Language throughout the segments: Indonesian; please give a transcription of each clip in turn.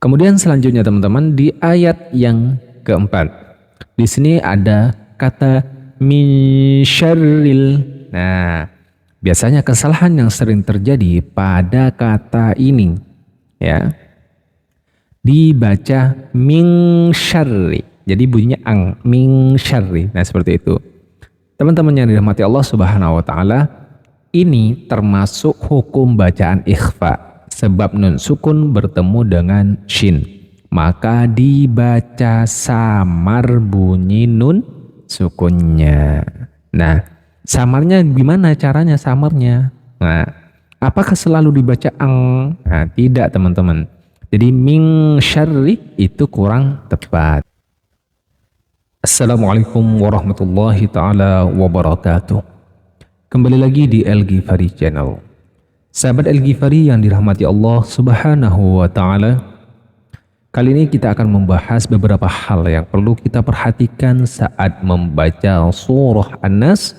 Kemudian selanjutnya teman-teman di ayat yang keempat. Di sini ada kata min syarril. Nah, biasanya kesalahan yang sering terjadi pada kata ini ya. Dibaca min syarri. Jadi bunyinya ang, min syarri. Nah, seperti itu. Teman-teman yang dirahmati Allah Subhanahu wa taala, ini termasuk hukum bacaan ikhfa. Sebab nun sukun bertemu dengan shin, maka dibaca samar bunyi nun sukunnya. Nah, samarnya gimana caranya samarnya? Nah, apakah selalu dibaca ang? Nah, tidak teman-teman. Jadi min syarri itu kurang tepat. Assalamualaikum warahmatullahi ta'ala wabarakatuh. Kembali lagi di El Ghifari Channel. Sahabat El Ghifari yang dirahmati Allah Subhanahu wa taala. Kali ini kita akan membahas beberapa hal yang perlu kita perhatikan saat membaca surah An-Nas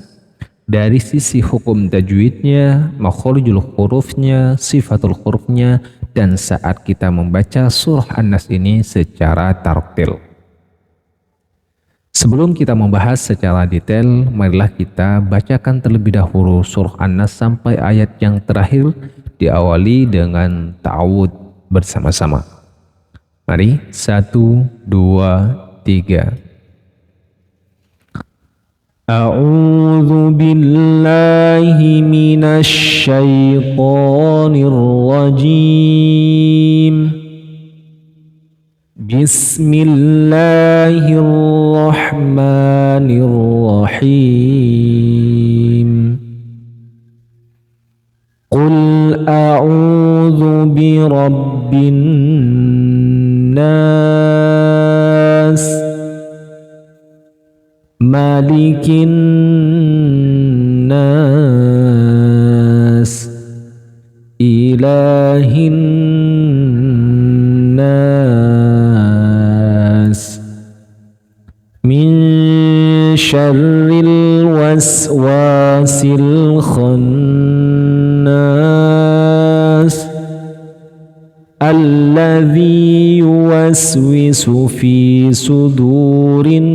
dari sisi hukum tajwidnya, makhrijul hurufnya, sifatul hurufnya, dan saat kita membaca surah An-Nas ini secara tartil. Sebelum kita membahas secara detail, marilah kita bacakan terlebih dahulu surah An-Nas sampai ayat yang terakhir, diawali dengan ta'awud bersama-sama. Mari, 1, 2, 3. A'udzu billahi minasy syaithanir rajim. Bismillahirrahmanirrahim. Qul a'udzu birabbin nas, malikin nas, ilahin nas, min syarril waswasil khannas, alladzi yuwaswisu fi sudurin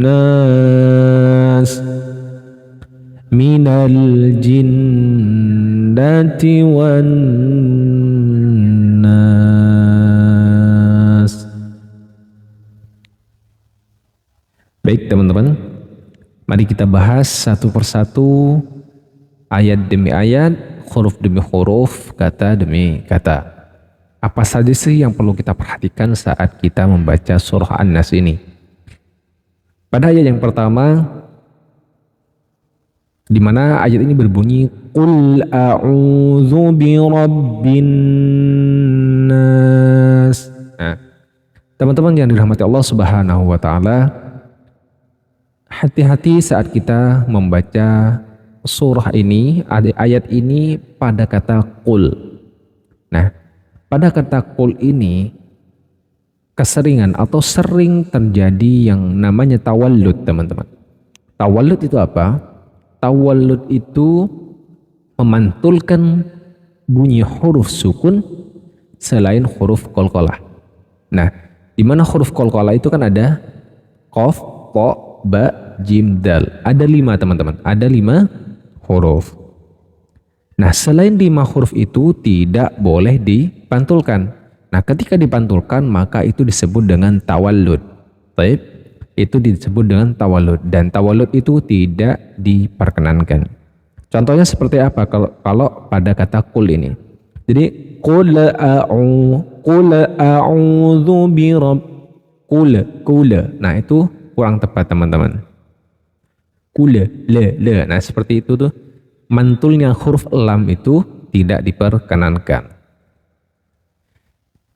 nas, minal jinnati wan nas. Baik teman-teman, mari kita bahas satu persatu, ayat demi ayat, huruf demi huruf, kata demi kata. Apa saja sih yang perlu kita perhatikan saat kita membaca surah An-Nas ini? Pada ayat yang pertama, di mana ayat ini berbunyi Qul a'udzu birabbin nas. Nah, teman-teman yang dirahmati Allah Subhanahu wa taala, hati-hati saat kita membaca surah ini, ayat ini pada kata qul. Nah, pada kata qul ini keseringan atau sering terjadi yang namanya tawallud, teman-teman. Tawallud itu apa? Tawallud itu memantulkan bunyi huruf sukun selain huruf qalqalah. Nah, di mana huruf qalqalah itu kan ada qaf, ta, ba, jim, dal. Ada 5 teman-teman, ada 5 huruf. Nah, selain 5 huruf itu tidak boleh dipantulkan. Nah, ketika dipantulkan maka itu disebut dengan tawallud. Baik, itu disebut dengan tawallud, dan tawallud itu tidak diperkenankan. Contohnya seperti apa kalau pada kata qul ini? Jadi qul a'udzu qul. Nah, itu kurang tepat teman-teman. Qul la. Nah, seperti itu tuh. Mantulnya huruf lam itu tidak diperkenankan.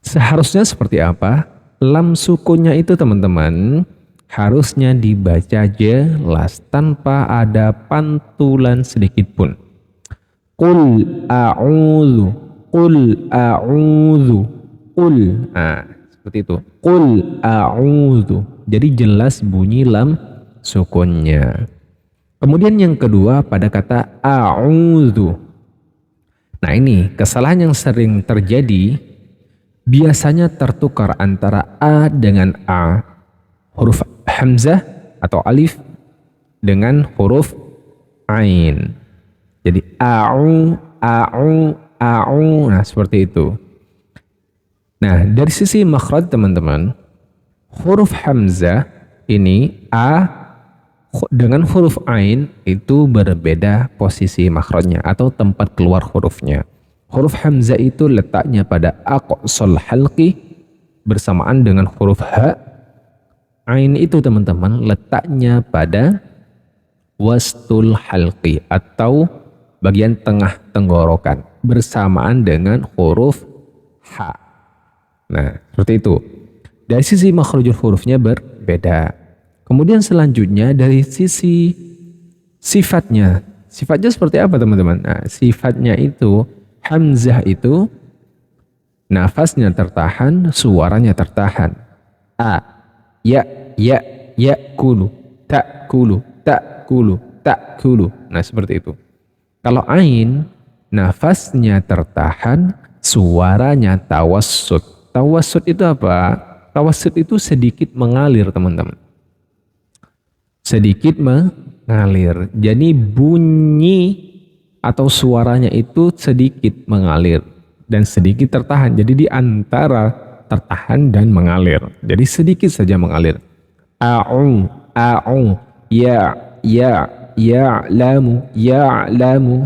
Seharusnya seperti apa? Lam sukunnya itu teman-teman harusnya dibaca jelas tanpa ada pantulan sedikit pun. Qul a'udzu, qul a'udzu, qul. Nah, seperti itu. Qul a'udzu. Jadi jelas bunyi lam sukunnya. Kemudian yang kedua pada kata a'udzu. Nah, ini kesalahan yang sering terjadi biasanya tertukar antara A dengan A, huruf hamzah atau alif dengan huruf ain. Jadi a'u, a'u, a'u, nah seperti itu. Nah, dari sisi makhraj teman-teman, huruf hamzah ini A dengan huruf ain itu berbeda posisi makhrajnya atau tempat keluar hurufnya. Huruf hamzah itu letaknya pada aqsal halqi bersamaan dengan huruf ha. Ain itu teman-teman letaknya pada wastul halqi atau bagian tengah tenggorokan bersamaan dengan huruf ha. Nah, seperti itu. Dari sisi makhrajul hurufnya berbeda. Kemudian selanjutnya dari sisi sifatnya. Sifatnya seperti apa teman-teman? Nah, sifatnya itu hamzah itu nafasnya tertahan, suaranya tertahan. A, ya, kulu, tak kulu, tak kulu, tak kulu. Nah, seperti itu. Kalau ain, nafasnya tertahan, suaranya tawassut. Tawassut itu apa? Tawassut itu sedikit mengalir, teman-teman. Sedikit mengalir. Jadi bunyi atau suaranya itu sedikit mengalir dan sedikit tertahan. Jadi di antara tertahan dan mengalir. Jadi sedikit saja mengalir. A'u, a'u, lamu,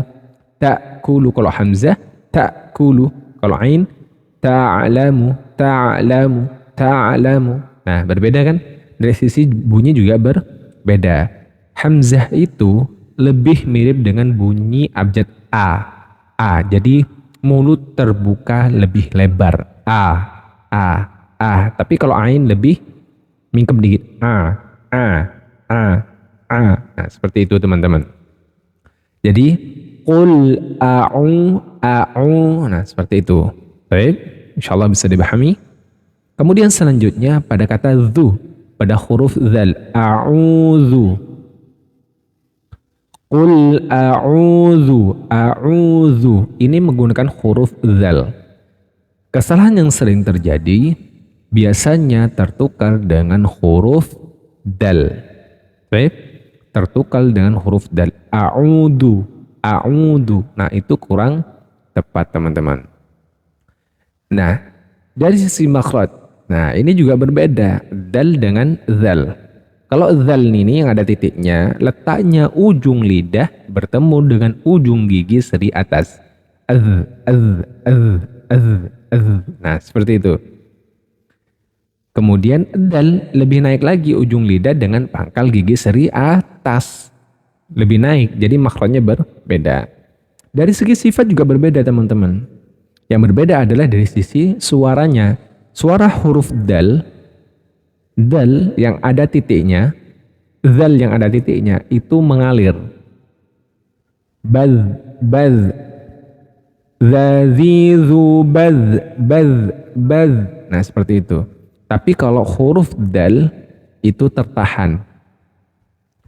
ta'kulu kalau hamzah, ta'kulu kalau ain, ta'lamu, ta'lamu. Nah, berbeda kan? Dari sisi bunyi juga berbeda. Hamzah itu lebih mirip dengan bunyi abjad A. A. Jadi mulut terbuka lebih lebar. A. A. A. Tapi kalau ain lebih mingkem dikit. A. A. A. A. Nah, seperti itu teman-teman. Jadi qul a'u, a'u. Nah, seperti itu. Baik, insyaallah bisa dipahami. Kemudian selanjutnya pada kata dzu, pada huruf dzal, a'udzu. Qul a'udzu, a'udzu. Ini menggunakan huruf dzal. Kesalahan yang sering terjadi biasanya tertukar dengan huruf dal. Baik, tertukar dengan huruf dal. A'udzu, a'udzu. Nah, itu kurang tepat teman-teman. Nah, dari sisi makhraj, nah ini juga berbeda dal dengan zal. Kalau zal ini yang ada titiknya, letaknya ujung lidah bertemu dengan ujung gigi seri atas. Nah, seperti itu. Kemudian dal lebih naik lagi ujung lidah dengan pangkal gigi seri atas. Lebih naik, jadi makhrajnya berbeda. Dari segi sifat juga berbeda teman-teman. Yang berbeda adalah dari sisi suaranya. Suara huruf dal yang ada titiknya, zal yang ada titiknya itu mengalir. Baz, zazizu, baz. Nah, seperti itu. Tapi kalau huruf dal itu tertahan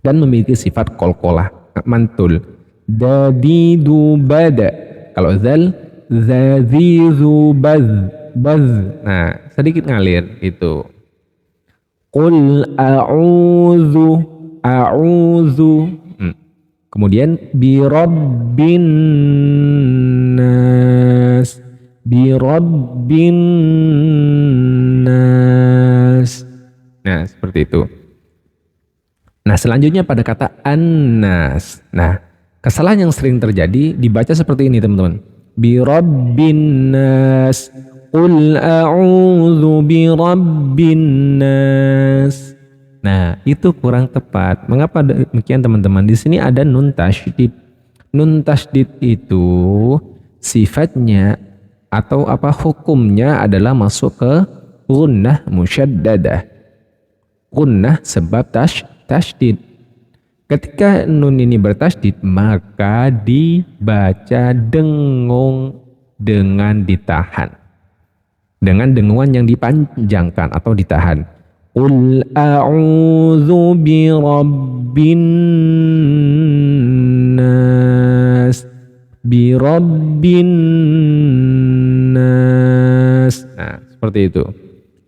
dan memiliki sifat qalqalah, mantul. Dadidu bada. Kalau zal, zazizu, baz. Nah, sedikit ngalir itu. Qul a'udzu. Kemudian birabbin nas. Nah, seperti itu. Nah, selanjutnya pada kata annas. Nah, kesalahan yang sering terjadi dibaca seperti ini, teman-teman. Birabbin nas. Qul a'udzu birabbin nas. Nah, itu kurang tepat. Mengapa demikian, teman-teman? Di sini ada nun tasydid. Nun tasydid itu sifatnya atau apa hukumnya adalah masuk ke gunnah musyaddadah. Gunnah sebab tasydid. Ketika nun ini bertasydid, maka dibaca dengung dengan ditahan. Dengan dengungan yang dipanjangkan atau ditahan. Qul a'udzu birabbin nas. Birabbin nas. Nah, seperti itu.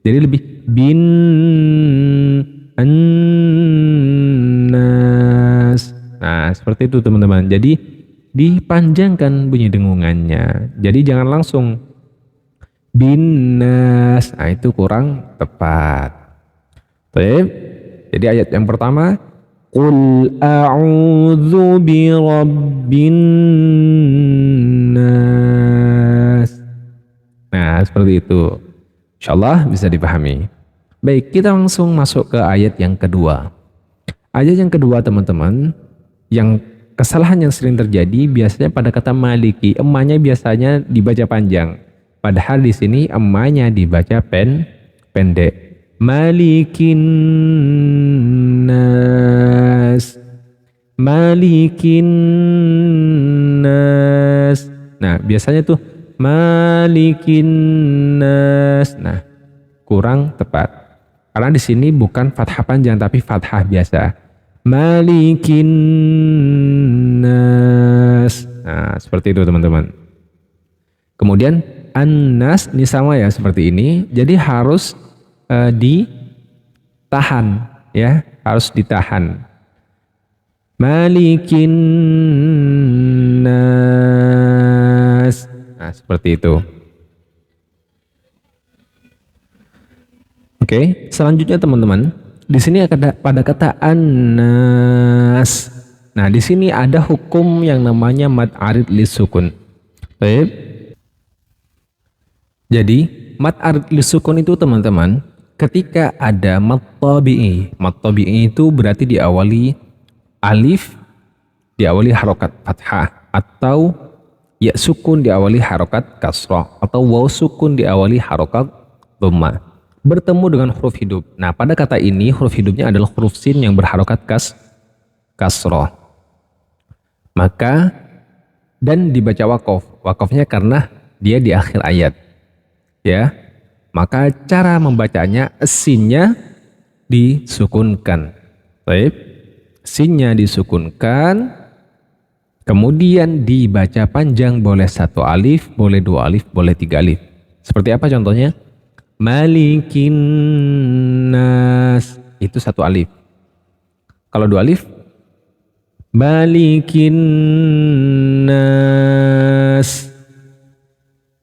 Jadi lebih bin annas. Nah, seperti itu teman-teman. Jadi dipanjangkan bunyi dengungannya. Jadi jangan langsung binnas. Nah, itu kurang tepat. Baik. Jadi ayat yang pertama, qul a'udzu birabbin nas. Nah, seperti itu. Insyaallah bisa dipahami. Baik, kita langsung masuk ke ayat yang kedua. Ayat yang kedua teman-teman, yang kesalahan yang sering terjadi biasanya pada kata maliki, emanya biasanya dibaca panjang. Padahal di sini emanya dibaca pendek. Malikin nas. Malikin nas. Nah, biasanya tuh malikin nas. Nah, kurang tepat. Karena di sini bukan fathah panjang tapi fathah biasa. Malikin nas. Nah, seperti itu teman-teman. Kemudian an-nas ini sama ya seperti ini. Jadi harus ditahan ya, harus ditahan. Malikin nas. Nah, seperti itu. Oke, selanjutnya teman-teman, di sini ada pada kata annas. Nah, di sini ada hukum yang namanya mad arid lisukun. Baik. Jadi, mad arid lisukun itu teman-teman, ketika ada mad tabi'i. Mad tabi'i itu berarti diawali alif, diawali harokat fathah, atau ya sukun diawali harokat kasrah, atau waw sukun diawali harokat dhammah. Bertemu dengan huruf hidup. Nah, pada kata ini huruf hidupnya adalah huruf sin yang berharokat kasroh. Maka dan dibaca wakof. Wakofnya karena dia di akhir ayat. Ya. Maka cara membacanya sinnya disukunkan. Baik. Sinnya disukunkan. Kemudian dibaca panjang, boleh 1 alif, boleh 2 alif, boleh 3 alif. Seperti apa contohnya? Malikin nas, itu 1 alif. Kalau 2 alif, Malikin nas.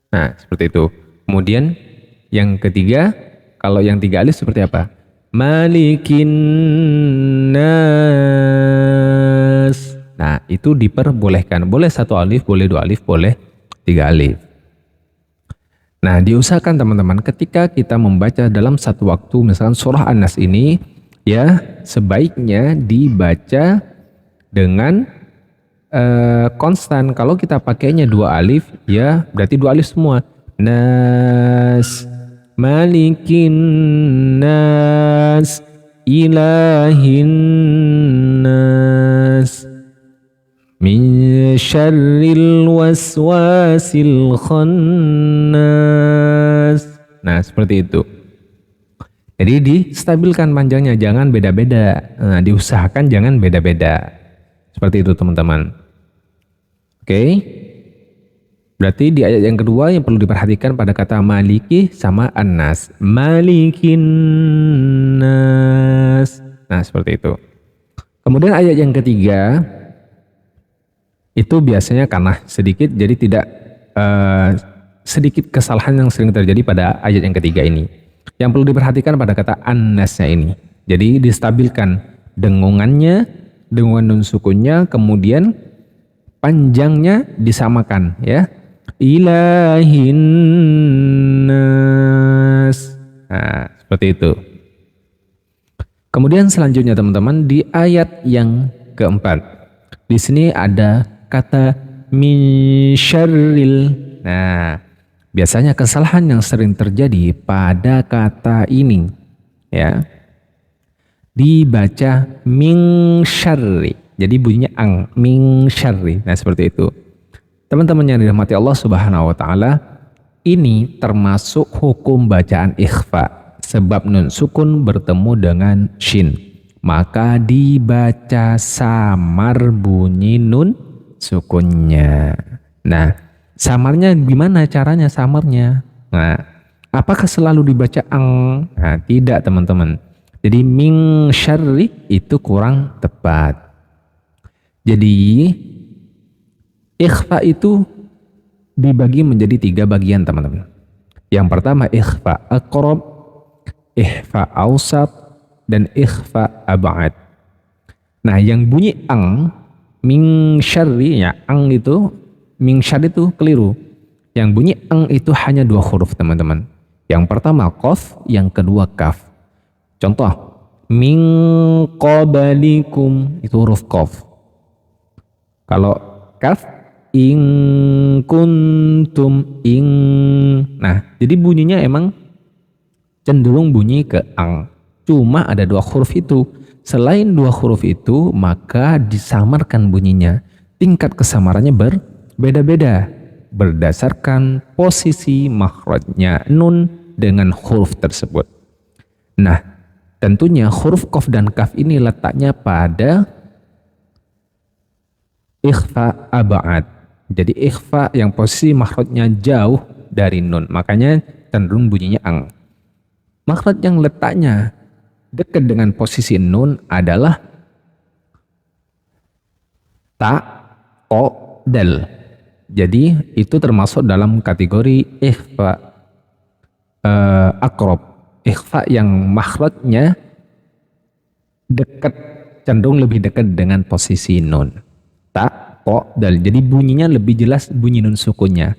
Nah, seperti itu. Kemudian yang ketiga, kalau yang 3 alif seperti apa? Malikin nas. Nah, itu diperbolehkan. Boleh 1 alif, boleh 2 alif, boleh 3 alif. Nah, diusahakan teman-teman ketika kita membaca dalam satu waktu, misalkan surah An-Nas ini, ya sebaiknya dibaca dengan konstan. Kalau kita pakainya 2 alif, ya berarti 2 alif semua. Nas, malikin nas, ilahin nas, min syarril waswasil khannas. Nah, seperti itu. Jadi distabilkan panjangnya, jangan beda-beda. Nah, diusahakan jangan beda-beda. Seperti itu teman-teman. Oke. Berarti di ayat yang kedua yang perlu diperhatikan pada kata maliki sama annas. Malikin nas. Nah, seperti itu. Kemudian ayat yang ketiga itu biasanya karena sedikit, jadi tidak sedikit kesalahan yang sering terjadi pada ayat yang ketiga ini. Yang perlu diperhatikan pada kata annasnya ini. Jadi distabilkan dengungannya, dengungan nun sukunnya, kemudian panjangnya disamakan ya. Ilahin nas. Nah, seperti itu. Kemudian selanjutnya teman-teman di ayat yang keempat. Di sini ada kata min syarril. Nah, biasanya kesalahan yang sering terjadi pada kata ini ya. Dibaca min syarri. Jadi bunyinya ang, min syarri. Nah, seperti itu. Teman-teman yang dirahmati Allah Subhanahu wa taala, ini termasuk hukum bacaan ikhfa. Sebab nun sukun bertemu dengan shin. Maka dibaca samar bunyi nun sukunnya. Nah, samarnya gimana caranya samarnya? Nah, Apakah selalu dibaca ang? Nah, tidak teman-teman. Jadi min syarri itu kurang tepat. Jadi ikhfa itu dibagi menjadi 3 bagian teman-teman. Yang pertama ikhfa aqrab, ikhfa awsat, dan ikhfa ab'ad. Nah, yang bunyi ang, min syarri, ya ang itu, min syarri itu keliru. Yang bunyi ang itu hanya 2 huruf teman-teman. Yang pertama qaf, yang kedua kaf. Contoh, min qablikum itu huruf qaf. Kalau kaf, in kuntum, ing. Nah, jadi bunyinya emang cenderung bunyi ke ang. Cuma ada 2 huruf itu. Selain 2 huruf itu, maka disamarkan bunyinya. Tingkat kesamarannya berbeda-beda berdasarkan posisi makhrajnya nun dengan huruf tersebut. Nah, tentunya huruf qaf dan kaf ini letaknya pada ikhfa ab'ad. Jadi ikhfa yang posisi makhrajnya jauh dari nun, makanya cenderung bunyinya ang. Makhraj yang letaknya dekat dengan posisi nun adalah ta, to, dal. Jadi itu termasuk dalam kategori ikhfa aqrab. Ikhfa yang makhrajnya dekat, cenderung lebih dekat dengan posisi nun. Ta, to, dal. Jadi bunyinya lebih jelas bunyi nun sukunnya.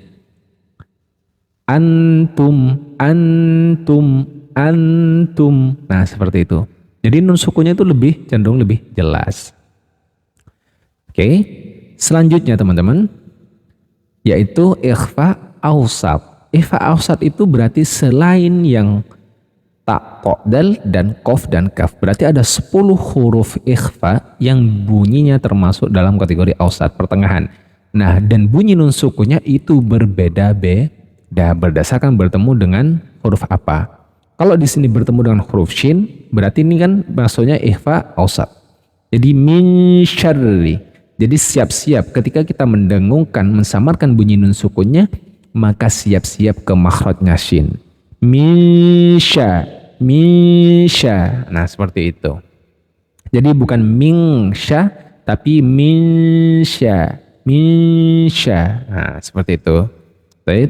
Antum, antum, antum. Nah, seperti itu. Jadi nun sukunnya itu lebih cenderung lebih jelas. Oke. Selanjutnya teman-teman, yaitu ikhfa awsat. Ikhfa awsat itu berarti selain yang ta, to, dal, dan qaf dan kaf. Berarti ada 10 huruf ikhfa yang bunyinya termasuk dalam kategori awsat, pertengahan. Nah, dan bunyi nun sukunnya itu berbeda-beda berdasarkan bertemu dengan huruf apa. Kalau di sini bertemu dengan huruf shin, berarti ini kan maksudnya ikhfa awsat. Jadi min syarri. Jadi siap-siap ketika kita mendengungkan, mensamarkan bunyi nun sukunnya, maka siap-siap ke makhrajnya shin. Misha, misha. Nah, seperti itu. Jadi bukan mingsha, tapi minsha, minsha. Nah, seperti itu. Baik.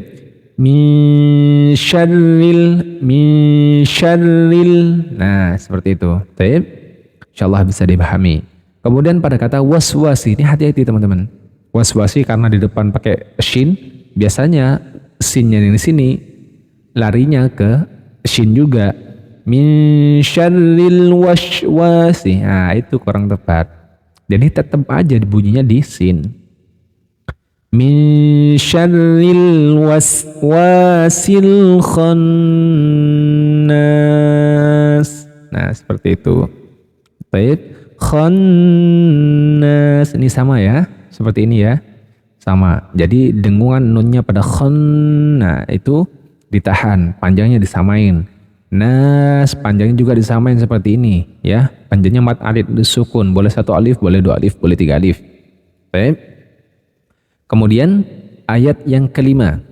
Min syarril, min syarril. Nah, seperti itu. Baik. Insyaallah bisa dipahami. Kemudian pada kata waswasi, ini hati-hati teman-teman. Waswasi karena di depan pakai shin, biasanya shinnya di sini larinya ke shin juga. Min syarril waswasi. Nah, itu kurang tepat. Jadi tetap aja bunyinya di shin. Min syarril waswasil khannas. Nah, seperti itu. Baik. Khannas, ini sama ya, seperti ini ya, sama. Jadi dengungan nunnya pada khan, nah itu ditahan, panjangnya disamain. Nas, panjangnya juga disamain seperti ini ya, panjangnya mat alif sukun, boleh 1 alif, boleh 2 alif, boleh 3 alif. Baik. Kemudian ayat yang kelima,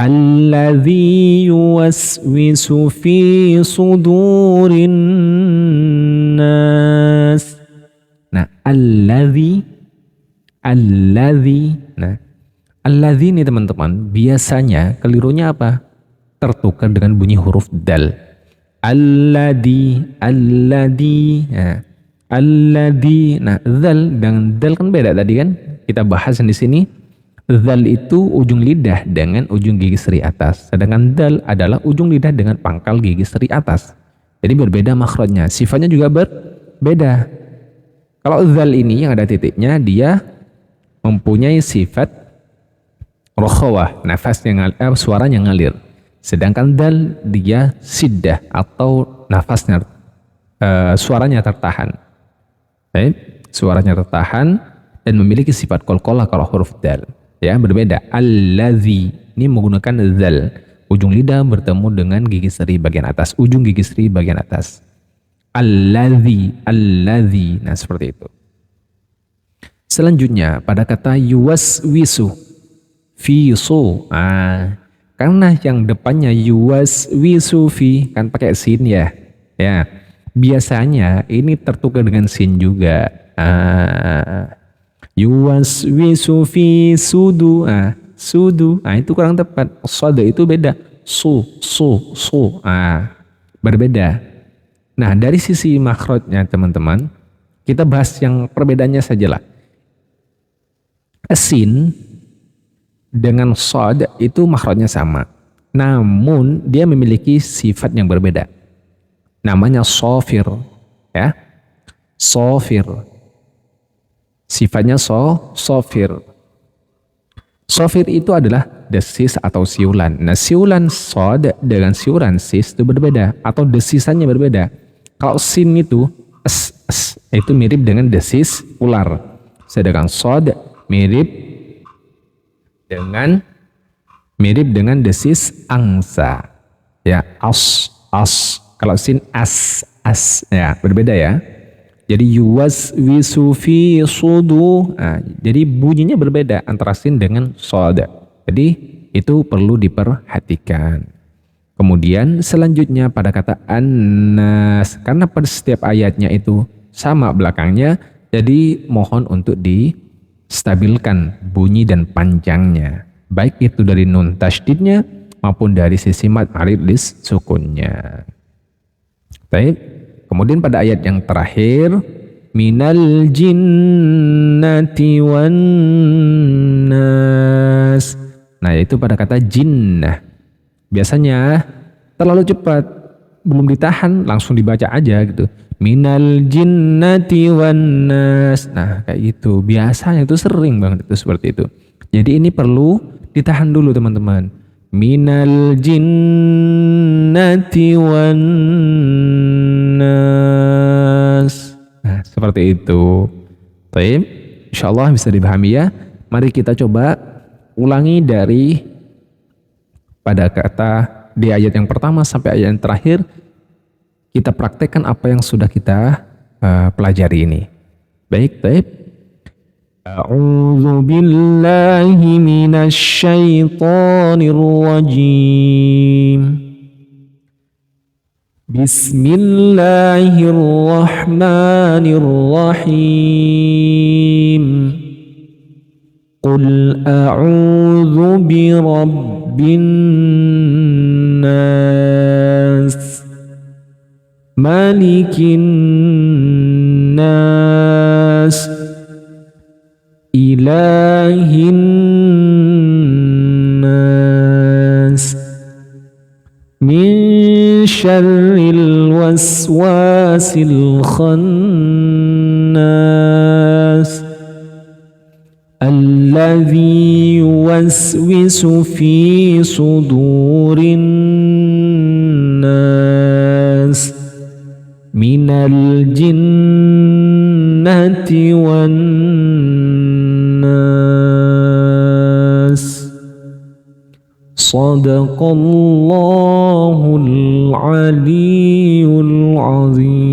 alladzi yuwaswisu fi sudurin nas. Nah, alladzi. Nah, alladzi ini teman-teman biasanya kelirunya apa? Tertukar dengan bunyi huruf dal. Alladzi. Nah, alladzi. Nah, dal dengan dal kan beda tadi kan? Kita bahas di sini. Zal itu ujung lidah dengan ujung gigi seri atas. Sedangkan dal adalah ujung lidah dengan pangkal gigi seri atas. Jadi berbeda makhrajnya. Sifatnya juga berbeda. Kalau zal ini yang ada titiknya, dia mempunyai sifat rokhawah, nafasnya suaranya ngalir. Sedangkan dal dia siddah atau nafasnya suaranya tertahan. Suaranya tertahan dan memiliki sifat qalqalah kalau huruf dal. Ya, berbeda. Allazi ini menggunakan zal. Ujung lidah bertemu dengan gigi seri bagian atas. Ujung gigi seri bagian atas. Allazi. Nah, seperti itu. Selanjutnya pada kata yuwaswisu. Fisu. karena yang depannya yuwaswisufi kan pakai sin ya. Ya. Biasanya ini tertukar dengan sin juga. Yuwaswisufi sudu. Sudu. Itu kurang tepat. Soda itu beda. Su. Berbeda. Nah, dari sisi makhrajnya teman-teman, kita bahas yang perbedaannya sajalah. Sin dengan sod itu makhrajnya sama. Namun dia memiliki sifat yang berbeda. Namanya sofir, ya. Sofir. Sifatnya sofir. Sofir itu adalah desis atau siulan. Nah, siulan sod dengan siulan sis itu berbeda atau desisannya berbeda. Kalau sin itu itu mirip dengan desis ular. Sedangkan sod mirip dengan desis angsa. Ya, as. Kalau sin as ya, berbeda ya. Jadi yuwaswisufi sudu. Jadi bunyinya berbeda antara sin dengan sod. Jadi itu perlu diperhatikan. Kemudian selanjutnya pada kata annas, karena pada setiap ayatnya itu sama belakangnya, jadi mohon untuk distabilkan bunyi dan panjangnya. Baik itu dari nun tasydidnya maupun dari sisi mad arid lis sukunnya. Baik. Kemudian pada ayat yang terakhir, minal jinnati wan nas. Nah, itu pada kata jinnah. Biasanya terlalu cepat, belum ditahan, langsung dibaca aja gitu. Minal jinnati wan nas. Nah, kayak gitu. Biasanya itu sering banget itu seperti itu. Jadi ini perlu ditahan dulu teman-teman. Minal jinnati wan nas. Nah, seperti itu. Baik, insyaallah bisa dipahami ya. Mari kita coba ulangi dari pada kata di ayat yang pertama sampai ayat yang terakhir. Kita praktekkan apa yang sudah kita pelajari ini. Baik. A'udzu billahi minasy syaithanir rajim. Bismillahirrahmanirrahim. Qul a'udzu birabbin nas, malikin nas, ilahin nas, min syarril waswasil khannas, alladzi yuwaswisu fi sudurin nas, minal jinnati wan nas. Sadaqallahul aliyyul azim.